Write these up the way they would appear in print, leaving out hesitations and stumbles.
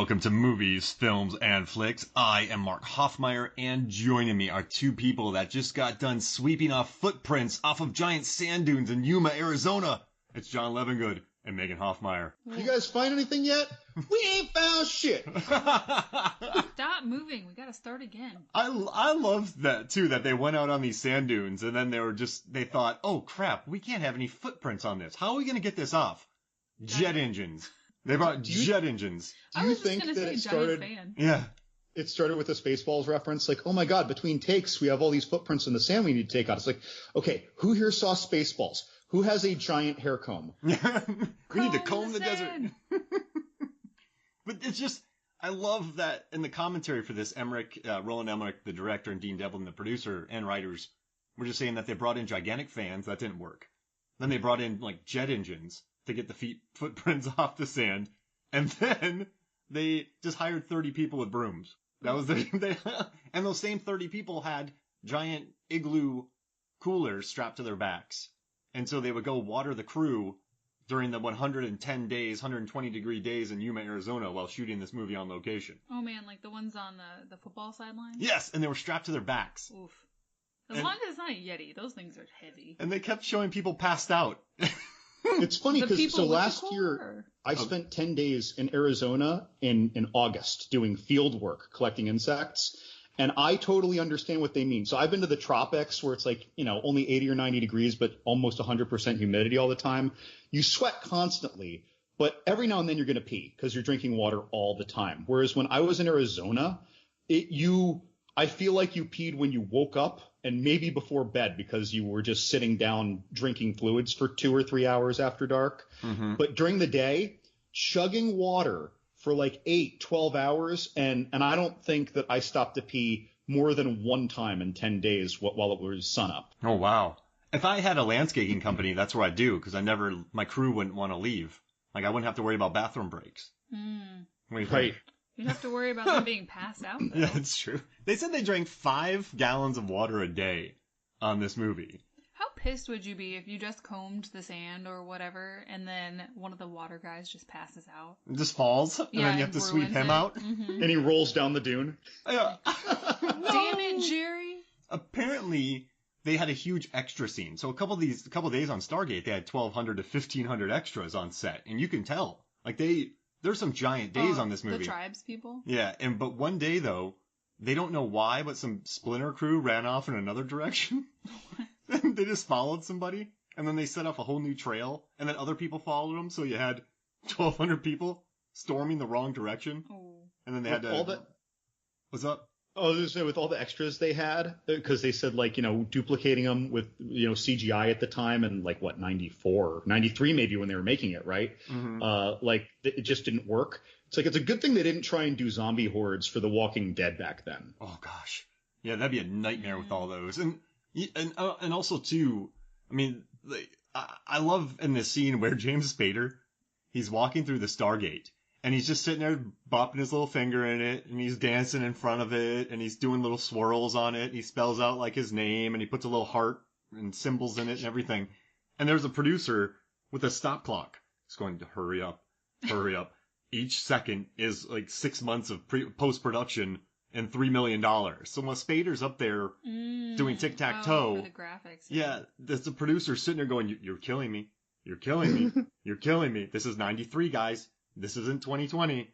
welcome to Movies, Films, and Flicks. I am Mark Hoffmeyer, and joining me are two people that just got done sweeping off footprints off of giant sand dunes in Yuma, Arizona. It's John Levengood and Megan Hoffmeyer. You guys find anything yet? We ain't found shit. Stop moving. We gotta start again. I love that, too, that they went out on these sand dunes, and then they thought, oh, crap, we can't have any footprints on this. How are we going to get this off? Jet engines. They brought jet engines. Do you think that it started? Yeah. It started with a Spaceballs reference, like, oh my god, between takes, we have all these footprints in the sand we need to take out. It's like, okay, who here saw Spaceballs? Who has a giant hair comb? We need to comb the desert. But it's just, I love that in the commentary for this, Roland Emmerich, the director, and Dean Devlin, the producer and writers, were just saying that they brought in gigantic fans. That didn't work. Then they brought in, like, jet engines to get the footprints off the sand. And then they just hired 30 people with brooms. That was and those same 30 people had giant igloo coolers strapped to their backs. And so they would go water the crew during the 110 days, 120 degree days in Yuma, Arizona while shooting this movie on location. Oh man, like the ones on the football sideline? Yes, and they were strapped to their backs. Oof. As long as it's not a Yeti, those things are heavy. And they kept showing people passed out. It's funny because last year I spent 10 days in Arizona in August doing field work, collecting insects. And I totally understand what they mean. So I've been to the tropics where it's like, only 80 or 90 degrees, but almost 100% humidity all the time. You sweat constantly, but every now and then you're going to pee because you're drinking water all the time. Whereas when I was in Arizona, I feel like you peed when you woke up and maybe before bed because you were just sitting down drinking fluids for 2 or 3 hours after dark. Mm-hmm. But during the day, chugging water for like 8, 12 hours. And I don't think that I stopped to pee more than one time in 10 days while it was sunup. Oh, wow. If I had a landscaping company, that's where I'd do because my crew wouldn't want to leave. Like I wouldn't have to worry about bathroom breaks. Right. You'd have to worry about them being passed out, though. Yeah, it's true. They said they drank 5 gallons of water a day on this movie. How pissed would you be if you just combed the sand or whatever, and then one of the water guys just passes out? Just falls, and then you have to sweep him out? Mm-hmm. And he rolls down the dune? Yeah. Damn it, Jerry! Apparently, they had a huge extra scene. So a couple days on Stargate, they had 1,200 to 1,500 extras on set, and you can tell. Like, there's some giant days on this movie. The tribes people? Yeah, but one day, though, they don't know why, but some splinter crew ran off in another direction. They just followed somebody, and then they set off a whole new trail, and then other people followed them, so you had 1,200 people storming the wrong direction. Oh. And then they had to... What's up? Oh, I was going to say, with all the extras they had, because they said, like, duplicating them with, CGI at the time, and, 94, 93 maybe when they were making it, right? Mm-hmm. It just didn't work. It's like, it's a good thing they didn't try and do zombie hordes for The Walking Dead back then. Oh, gosh. Yeah, that'd be a nightmare with all those. And also, too, I mean, I love in this scene where James Spader, he's walking through the Stargate, and he's just sitting there bopping his little finger in it, and he's dancing in front of it, and he's doing little swirls on it, and he spells out, his name, and he puts a little heart and symbols in it and everything. And there's a producer with a stop clock. He's going to hurry up, hurry up. Each second is, 6 months of post-production and $3 million. So while Spader's up there doing tic-tac-toe... for the graphics. Yeah, there's a producer sitting there going, you're killing me. You're killing me. You're killing me. This is 93, guys. This isn't 2020.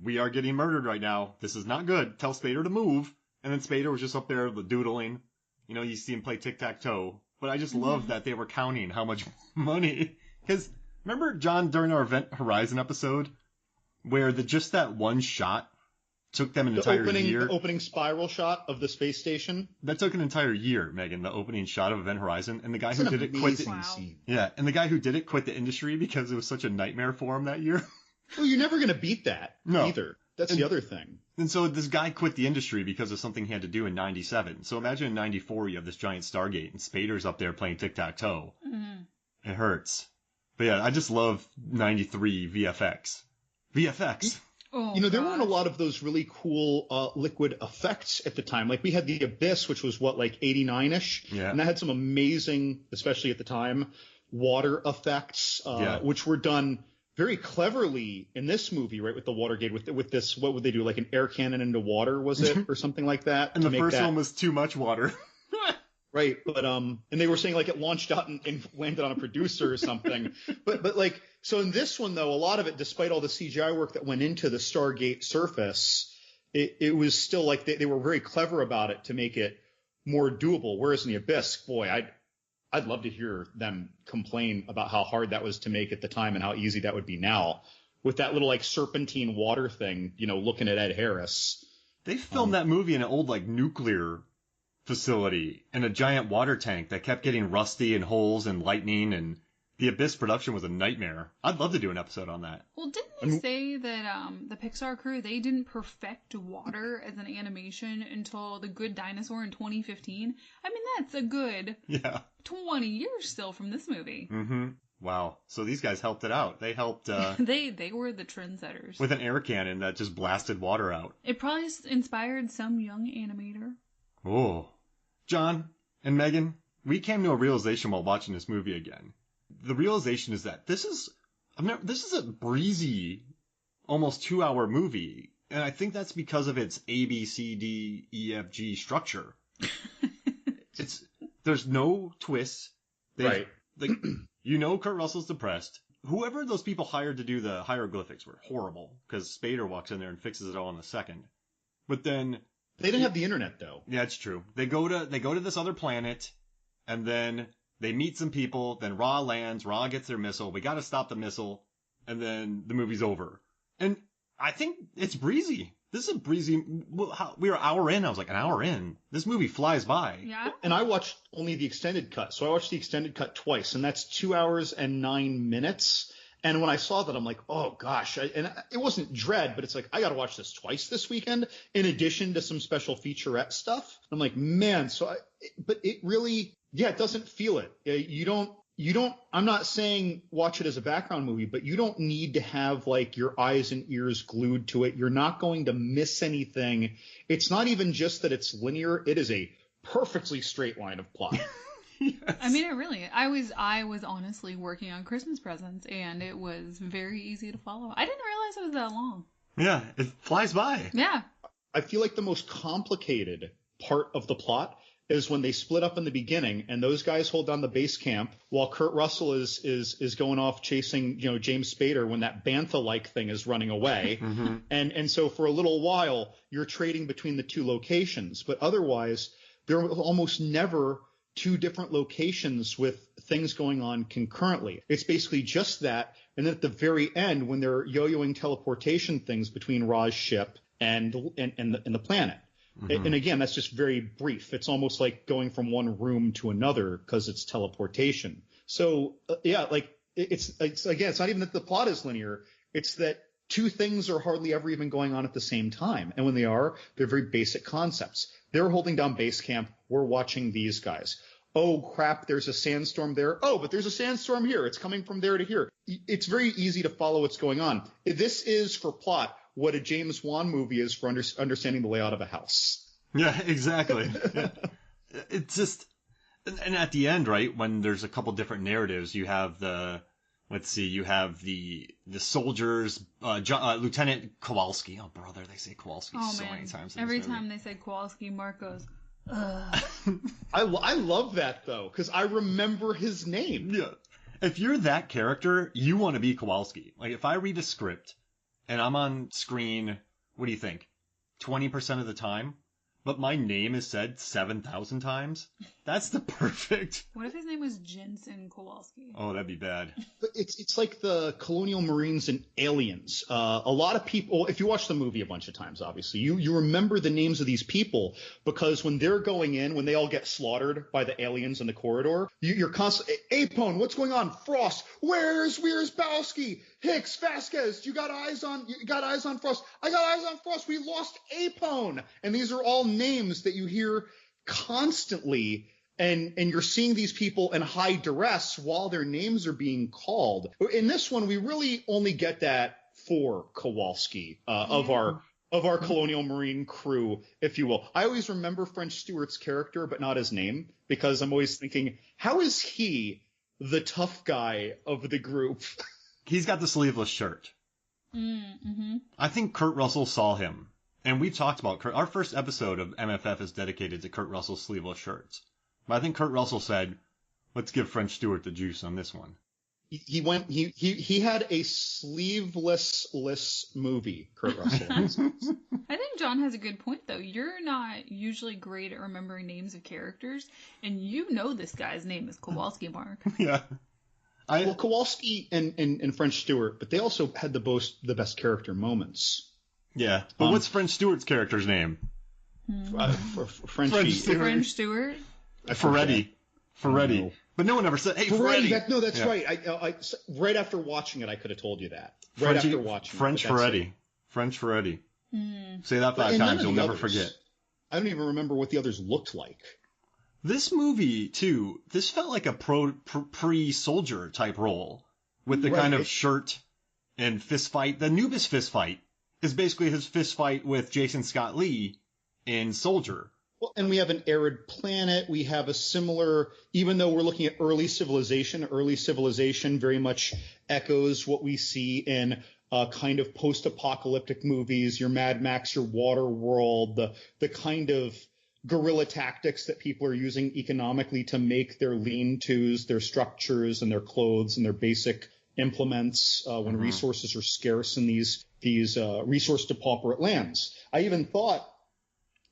We are getting murdered right now. This is not good. Tell Spader to move. And then Spader was just up there doodling. You see him play tic-tac-toe. But I just love that they were counting how much money. Because remember, John, during our Event Horizon episode, where just that one shot took them an entire year? The opening spiral shot of the space station? That took an entire year, Megan, the opening shot of Event Horizon. And the guy who did it quit and the guy who did it quit the industry because it was such a nightmare for him that year. Well, you're never going to beat that either. That's the other thing. And so this guy quit the industry because of something he had to do in 97. So imagine in 94 you have this giant Stargate and Spader's up there playing tic-tac-toe. Mm-hmm. It hurts. But yeah, I just love 93 VFX. VFX! Oh, there weren't a lot of those really cool liquid effects at the time. Like we had The Abyss, which was 89-ish? Yeah. And that had some amazing, especially at the time, water effects, which were done very cleverly in this movie, right, with the Watergate, with this, what would they do, like an air cannon into water, was it, or something like that? And the first one was too much water. Right, but and they were saying like it launched out and landed on a producer or something. but like, so in this one though, a lot of it, despite all the CGI work that went into the Stargate surface, it was still like they were very clever about it to make it more doable. Whereas in the Abyss, boy, I'd love to hear them complain about how hard that was to make at the time and how easy that would be now with that little like serpentine water thing, you know, looking at Ed Harris. They filmed that movie in an old like nuclear facility in a giant water tank that kept getting rusty and holes and lightning, and the Abyss production was a nightmare. I'd love to do an episode on that. Well, didn't they say that the Pixar crew, they didn't perfect water as an animation until The Good Dinosaur in 2015? I mean, that's a good 20 years still from this movie. Mm-hmm. Wow. So these guys helped it out. They helped... They were the trendsetters. With an air cannon that just blasted water out. It probably inspired some young animator. Oh. John and Megan, we came to a realization while watching this movie again. The realization is that this is a breezy, almost 2-hour movie. And I think that's because of its A, B, C, D, E, F, G structure. There's no twists. Right. Like, you know Kurt Russell's depressed. Whoever those people hired to do the hieroglyphics were horrible, because Spader walks in there and fixes it all in a second. But then... They didn't have the internet, though. Yeah, it's true. They go to this other planet, and then they meet some people, then Ra lands, Ra gets their missile, we gotta stop the missile, and then the movie's over. And I think it's breezy. This is a breezy... We were an hour in. I was like, an hour in? This movie flies by. Yeah. And I watched only the extended cut. So I watched the extended cut twice, and that's 2 hours and 9 minutes. And when I saw that, I'm like, oh, gosh. And it wasn't dread, but it's like, I got to watch this twice this weekend, in addition to some special featurette stuff. I'm like, man. But it really, it doesn't feel it. You don't, I'm not saying watch it as a background movie, but you don't need to have like your eyes and ears glued to it. You're not going to miss anything. It's not even just that it's linear. It is a perfectly straight line of plot. Yes. I mean, I was honestly working on Christmas presents, and it was very easy to follow. I didn't realize it was that long. Yeah, it flies by. Yeah. I feel like the most complicated part of the plot is when they split up in the beginning, and those guys hold down the base camp while Kurt Russell is going off chasing, James Spader when that bantha-like thing is running away. Mm-hmm. And so for a little while, you're trading between the two locations, but otherwise, there are almost never two different locations with things going on concurrently. It's basically just that. And then at the very end, when they're yo-yoing teleportation things between Ra's ship and the planet. Mm-hmm. And again, that's just very brief. It's almost like going from one room to another because it's teleportation. So it's not even that the plot is linear. It's that two things are hardly ever even going on at the same time. And when they are, they're very basic concepts. They're holding down base camp. We're watching these guys. Oh, crap, there's a sandstorm there. Oh, but there's a sandstorm here. It's coming from there to here. It's very easy to follow what's going on. This is, for plot, what a James Wan movie is for understanding the layout of a house. Yeah, exactly. Yeah. It's just... And at the end, right, when there's a couple different narratives, you have the soldiers, Lieutenant Kowalski. Oh, brother, they say Kowalski many times. Every time they say Kowalski, Mark goes, I love that, though, because I remember his name. Yeah. If you're that character, you want to be Kowalski. Like, if I read a script and I'm on screen, what do you think? 20% of the time? But my name is said 7,000 times? That's the perfect... What if his name was Jensen Kowalski? Oh, that'd be bad. But it's like the Colonial Marines and Aliens. A lot of people, if you watch the movie a bunch of times, obviously, you remember the names of these people because when they're going in, when they all get slaughtered by the aliens in the corridor, you're constantly, Apone, what's going on? Frost, where's Bowski? Hicks, Vasquez, you got eyes on Frost. I got eyes on Frost. We lost Apone. And these are all names that you hear constantly, and you're seeing these people in high duress while their names are being called. In this one, we really only get that for Kowalski of our Colonial Marine crew, if you will. I always remember French Stewart's character, but not his name, because I'm always thinking, how is he the tough guy of the group? he's got the sleeveless shirt. Mm-hmm. I think Kurt Russell saw him. And we've talked about Kurt. Our first episode of MFF is dedicated to Kurt Russell's sleeveless shirts. But I think Kurt Russell said, let's give French Stewart the juice on this one. He had a sleeveless movie, Kurt Russell. I think John has a good point, though. You're not usually great at remembering names of characters, and you know this guy's name is Kowalski, Mark. Yeah. Well, Kowalski and French Stewart, but they also had the best character moments. Yeah. But what's French Stewart's character's name? French Stewart? Ferretti. But no one ever said, hey, Ferretti. That's right. I right after watching it, I could have told you that. French Ferretti. French Ferretti. Say that 5 times, you'll never forget. I don't even remember what the others looked like. This movie, too, this felt like a pre-soldier type role with the kind of shirt and fist fight. The Anubis fist fight is basically his fist fight with Jason Scott Lee in Soldier. Well, and we have an arid planet. We have a similar, even though we're looking at early civilization very much echoes what we see in kind of post-apocalyptic movies, your Mad Max, your Waterworld, the kind of guerrilla tactics that people are using economically to make their lean-tos, their structures, and their clothes and their basic implements when resources are scarce in these resource-depauperate lands. I even thought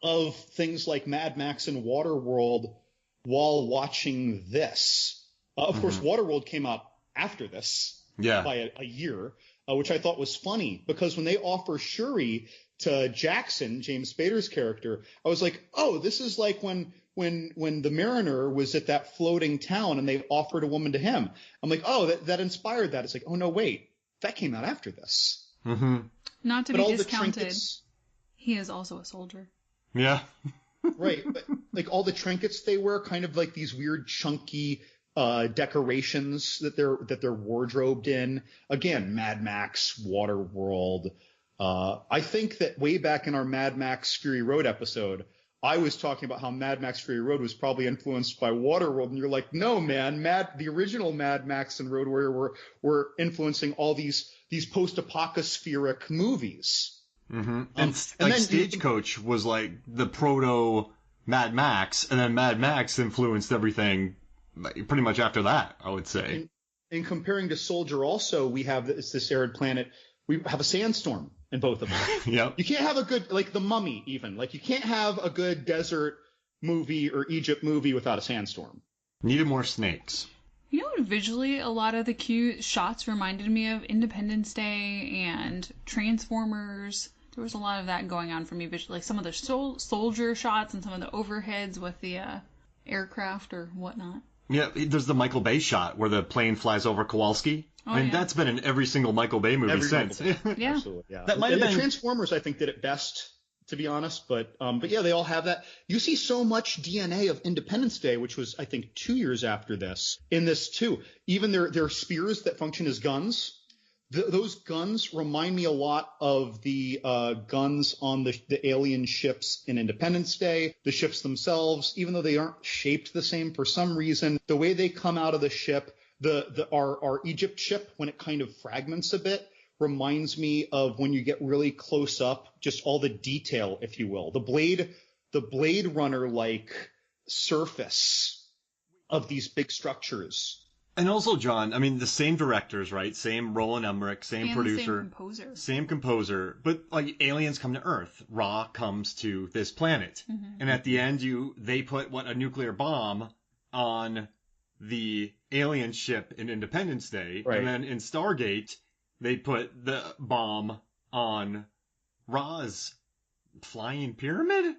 of things like Mad Max and Waterworld while watching this. Of course, Waterworld came out after this by a year, which I thought was funny because when they offer Shuri to Jackson, James Spader's character, I was like, oh, this is like when the Mariner was at that floating town and they offered a woman to him. I'm like, oh, that inspired that. It's like, oh, no, wait, that came out after this. Mm-hmm. Not to be discounted, he is also a soldier. Yeah. Right. But like all the trinkets they wear, kind of like these weird chunky decorations that they're wardrobed in. Again, Mad Max, Waterworld. I think that way back in our Mad Max Fury Road episode, I was talking about how Mad Max Fury Road was probably influenced by Waterworld, and you're like, no, man, the original Mad Max and Road Warrior were influencing all these post-apocalyptic movies. Mm-hmm. And then Stagecoach was like the proto Mad Max, and then Mad Max influenced everything pretty much after that, I would say. In comparing to Soldier also, we have this arid planet. We have a sandstorm in both of them. Yep. You can't have a good, like The Mummy even. Like you can't have a good desert movie or Egypt movie without a sandstorm. Needed more snakes. You know what, visually, a lot of the cute shots reminded me of Independence Day and Transformers. There was a lot of that going on for me visually. Like some of the soldier shots and some of the overheads with the aircraft or whatnot. Yeah, there's the Michael Bay shot where the plane flies over Kowalski. That's been in every single Michael Bay movie since. Yeah. Absolutely, yeah. That might have been... The Transformers, I think, did it best, to be honest. But yeah, they all have that. You see so much DNA of Independence Day, which was, I think, 2 years after this, in this too. Even their spears that function as guns. Those guns remind me a lot of the guns on the alien ships in Independence Day. The ships themselves, even though they aren't shaped the same for some reason, the way they come out of the ship, our Egypt ship, when it kind of fragments a bit, reminds me of when you get really close up, just all the detail, if you will. The Blade Runner-like surface of these big structures. And also, John, I mean, the same directors, right? Same Roland Emmerich, same producer. Same composer. But, like, aliens come to Earth. Ra comes to this planet. Mm-hmm. And at the end, they put, a nuclear bomb on the alien ship in Independence Day. Right. And then in Stargate, they put the bomb on Ra's flying pyramid?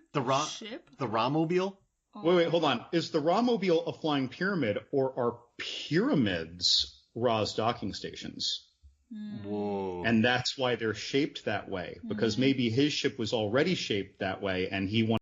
Ship? The Ra-mobile? Wait, hold on. Is the Ra-mobile a flying pyramid, or are pyramids Ra's docking stations? Whoa. And that's why they're shaped that way, because maybe his ship was already shaped that way, and he wanted